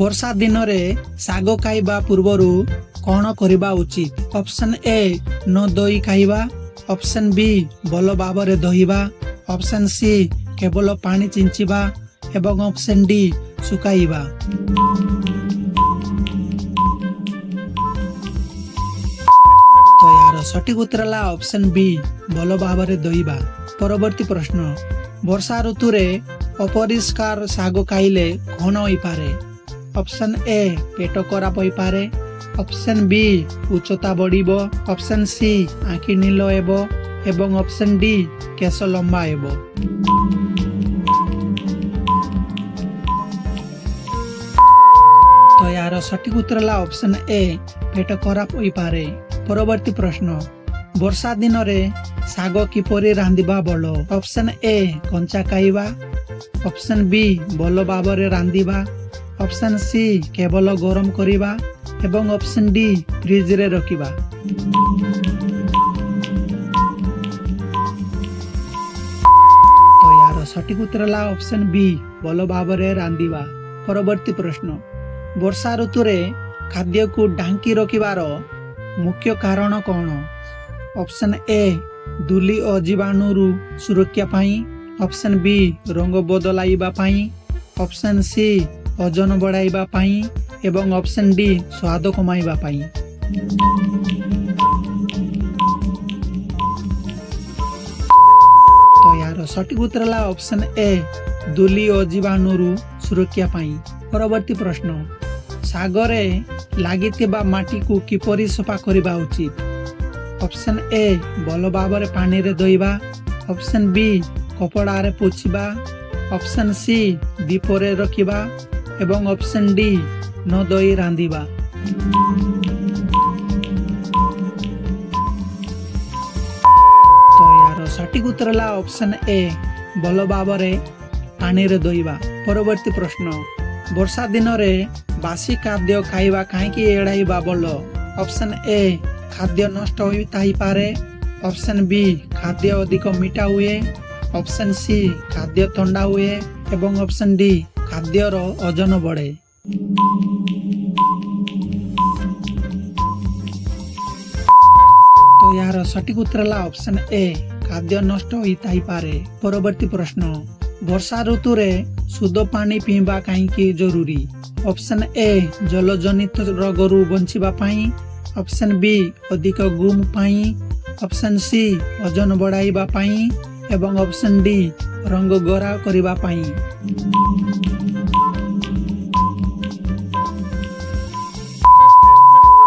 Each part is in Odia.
ବର୍ଷା ଦିନରେ ଶାଗ ଖାଇବା ପୂର୍ବରୁ କ'ଣ କରିବା ଉଚିତ? ଅପସନ୍ ଏ ନ ଧୋଇ ଖାଇବା, ଅପସନ୍ ବି ଭଲ ଭାବରେ ଧୋଇବା, ଅପସନ୍ ସି କେବଳ ପାଣି ଛିଞ୍ଚିବା ଏବଂ ଅପସନ୍ ଡି ଶୁଖାଇବା। ତ ଏହାର ସଠିକ ଉତ୍ତର ହେଲା ଅପସନ୍ ବି ଭଲ ଭାବରେ ଧୋଇବା। ପରବର୍ତ୍ତୀ ପ୍ରଶ୍ନ, ବର୍ଷା ଋତୁରେ ଅପରିଷ୍କାର ଶାଗ ଖାଇଲେ କ'ଣ ହୋଇପାରେ? ଅପସନ୍ ଏ ପେଟ ଖରାପ ହୋଇପାରେ, ଅପସନ୍ ବି ଉଚ୍ଚତା ବଢ଼ିବ, ଅପସନ୍ ସି ଆଖି ନୀଳ ହେବ ଏବଂ ଅପସନ୍ ଡି କେଶ ଲମ୍ବା ହେବ। ତ ଏହାର ସଠିକ ଉତ୍ତର ହେଲା ଅପସନ୍ ଏ ପେଟ ଖରାପ ହୋଇପାରେ। ପରବର୍ତ୍ତୀ ପ୍ରଶ୍ନ, ବର୍ଷା ଦିନରେ ଶାଗ କିପରି ରାନ୍ଧିବା ଭଲ? ଅପସନ୍ ଏ କଞ୍ଚା ଖାଇବା, ଅପସନ୍ ବି ଭଲ ଭାବରେ ରାନ୍ଧିବା, ଅପସନ୍ ସି କେବଳ ଗରମ କରିବା ଏବଂ ଅପସନ୍ ଡି ଫ୍ରିଜରେ ରଖିବା। ତ ଏହାର ସଠିକ ଉତ୍ତର ହେଲା ଅପସନ୍ ବି ଭଲ ଭାବରେ ରାନ୍ଧିବା। ପରବର୍ତ୍ତୀ ପ୍ରଶ୍ନ, ବର୍ଷା ଋତୁରେ ଖାଦ୍ୟକୁ ଢାଙ୍କି ରଖିବାର ମୁଖ୍ୟ କାରଣ କ'ଣ? ଅପସନ୍ ଏ ଧୂଳି ଓ ଜୀବାଣୁରୁ ସୁରକ୍ଷା ପାଇଁ, ଅପସନ୍ ବି ରଙ୍ଗ ବଦଳାଇବା ପାଇଁ, ଅପସନ୍ ସି ଓଜନ ବଢ଼ାଇବା ପାଇଁ ଏବଂ ଅପସନ୍ ଡି ସ୍ୱାଦ କମାଇବା ପାଇଁ। ତ ଏହାର ସଠିକ ଉତ୍ତର ହେଲା ଅପସନ୍ ଏ ଧୂଳି ଓ ଜୀବାଣୁରୁ ସୁରକ୍ଷା ପାଇଁ। ପରବର୍ତ୍ତୀ ପ୍ରଶ୍ନ, ଶାଗରେ ଲାଗିଥିବା ମାଟିକୁ କିପରି ସଫା କରିବା ଉଚିତ? ଅପସନ୍ ଏ ଭଲ ଭାବରେ ପାଣିରେ ଧୋଇବା, ଅପସନ୍ ବି କପଡ଼ାରେ ପୋଛିବା, ଅପସନ୍ ସି ଦୀପରେ ରଖିବା ଏବଂ ଅପସନ୍ ଡି ନ ଧୋଇ ରାନ୍ଧିବା। ତ ଏହାର ସଠିକ ଉତ୍ତର ହେଲା ଅପସନ୍ ଏ ଭଲ ଭାବରେ ପାଣିରେ ଧୋଇବା। ପରବର୍ତ୍ତୀ ପ୍ରଶ୍ନ, ବର୍ଷା ଦିନରେ ବାସି ଖାଦ୍ୟ ଖାଇବା କାହିଁକି ଏଡ଼ାଇବା ଭଲ? ଅପସନ୍ ଏ ଖାଦ୍ୟ ନଷ୍ଟ ହୋଇଥାଇପାରେ, ଅପସନ୍ ବି ଖାଦ୍ୟ ଅଧିକ ମିଠା ହୁଏ, ଅପସନ୍ ସି ଖାଦ୍ୟ ଥଣ୍ଡା ହୁଏ ଏବଂ ଅପସନ୍ ଡି ଖାଦ୍ୟର ଓଜନ ବଢ଼େ। ତ ଏହାର ସଠିକ ଉତ୍ତର ହେଲା ଅପସନ୍ ଏ ଖାଦ୍ୟ ନଷ୍ଟ ହୋଇଥାଇପାରେ। ପରବର୍ତ୍ତୀ ପ୍ରଶ୍ନ, ବର୍ଷା ଋତୁରେ ଶୁଦ୍ଧ ପାଣି ପିଇବା କାହିଁକି ଜରୁରୀ? ଅପସନ୍ ଏ ଜଳଜନିତ ରୋଗରୁ ବଞ୍ଚିବା ପାଇଁ, ଅପସନ୍ ବି ଅଧିକ ଗୁମ ପାଇଁ, ଅପସନ୍ ସି ଓଜନ ବଢ଼ାଇବା ପାଇଁ ଏବଂ ଅପସନ୍ ଡି ରଙ୍ଗ ଗୋରା କରିବା ପାଇଁ।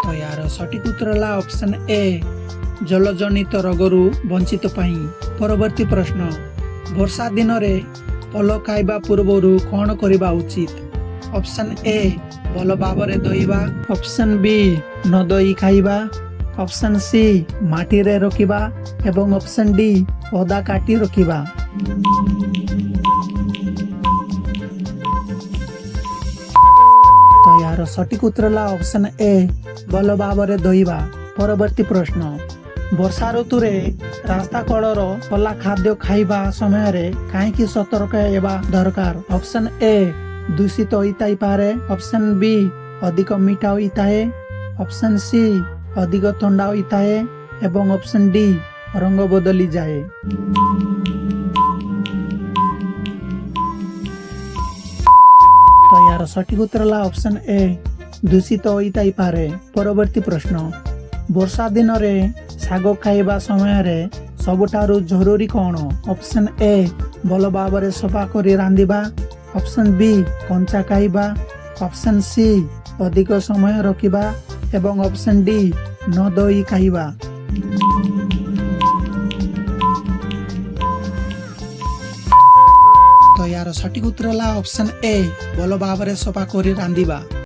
ତ ଏହାର ସଠିକ ଉତ୍ତର ହେଲା ଅପସନ୍ ଏ ଜଳଜନିତ ରୋଗରୁ ବଞ୍ଚିତ ପାଇଁ। ପରବର୍ତ୍ତୀ ପ୍ରଶ୍ନ, ବର୍ଷା ଦିନରେ ଫଳ ଖାଇବା ପୂର୍ବରୁ କ'ଣ କରିବା ଉଚିତ? ଅପସନ୍ ଏ ଭଲ ଭାବରେ ଧୋଇବା, ଅପସନ୍ ବି ନ ଧୋଇ ଖାଇବା, ଅପସନ୍ ସି ମାଟିରେ ରଖିବା ଏବଂ ଅପସନ୍ ଡି ଅଦା କାଟି ରଖିବା। ତ ଏହାର ସଠିକ ଉତ୍ତର ହେଲା ଅପସନ୍ ଏ ଭଲ ଭାବରେ ଧୋଇବା। ପରବର୍ତ୍ତୀ ପ୍ରଶ୍ନ, ବର୍ଷା ଋତୁରେ ରାସ୍ତା କଡ଼ର ଖୋଲା ଖାଦ୍ୟ ଖାଇବା ସମୟରେ କାହିଁକି ସତର୍କ ହେବା ଦରକାର? ଅପସନ୍ ଏ ଦୂଷିତ ହୋଇଥାଇପାରେ, ଅପସନ୍ ବି ଅଧିକ ମିଠା ହୋଇଥାଏ, ଅପସନ୍ ସି ଅଧିକ ଥଣ୍ଡା ହୋଇଥାଏ ଏବଂ ଅପସନ୍ ଡି ରଙ୍ଗ ବଦଳିଯାଏ। ତ ଏହାର ସଠିକ ଉତ୍ତର ହେଲା ଅପସନ୍ ଏ ଦୂଷିତ ହୋଇଥାଇପାରେ। ପରବର୍ତ୍ତୀ ପ୍ରଶ୍ନ, ବର୍ଷା ଦିନରେ ଶାଗ ଖାଇବା ସମୟରେ ସବୁଠାରୁ ଜରୁରୀ କ'ଣ? ଅପସନ୍ ଏ ଭଲ ଭାବରେ ସଫା କରି ରାନ୍ଧିବା, ଅପସନ୍ ବି କଞ୍ଚା ଖାଇବା, ଅପସନ୍ ସି ଅଧିକ ସମୟ ରଖିବା ଏବଂ ଅପସନ୍ ଡି ନ ଧୋଇ ଖାଇବା। ତ ଏହାର ସଠିକ ଉତ୍ତର ହେଲା ଅପସନ୍ ଏ ଭଲ ଭାବରେ ସଫା କରି ରାନ୍ଧିବା।